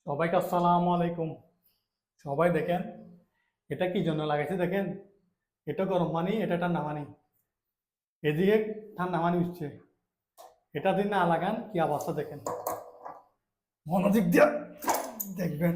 সবাইকে আসসালামু আলাইকুম। সবাই দেখেন, এটা কি জন্য লাগাইছে দেখেন। এটা গরম পানি, এটা ঠান্ডা পানি। এদিকে ঠান্ডা পানি উঠছে। এটা দিন না লাগান কি অবস্থা দেখেন। মনোযোগ দিয়া দেখবেন।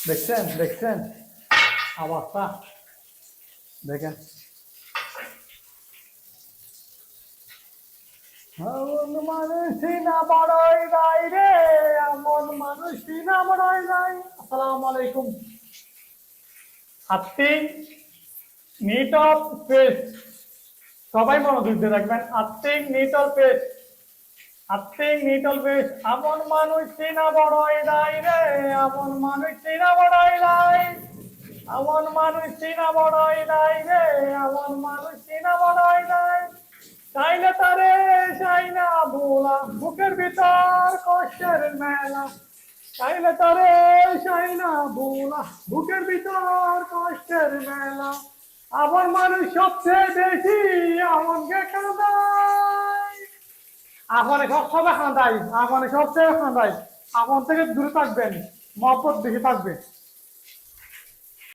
দেখছেন দেখছেন অবস্থা দেখেন। এমন মানুষই না বড়ই নাই রে, এমন মানুষই না বড়ই নাই। আসসালামু আলাইকুম। আর্থিং নিট অফ স্পেস, সবাই মনোযোগ দিয়ে রাখবেন। Earthing neat of space, earthing neat of space. এমন মানুষই না বড়ই নাই রে, এমন মানুষই না বড়ই নাই। এমন মানুষই না বড়ই নাই রে, এমন মানুষই না বড়ই নাই। চাইলে তারে চাই না ভোলা, বুকের ভিতর কষ্টের মেলা। চাইলে তারে চাই না ভোলা, বুকের ভিতর কষ্টের মেলা। আমার মানুষ সবচেয়ে বেশি আমাকে কাঁদায়। আমার সবসময় কাঁদাই, আমার সবচেয়ে কাঁদাই। আমার থেকে দূরে থাকবেন, মহব্বত বেশি থাকবে।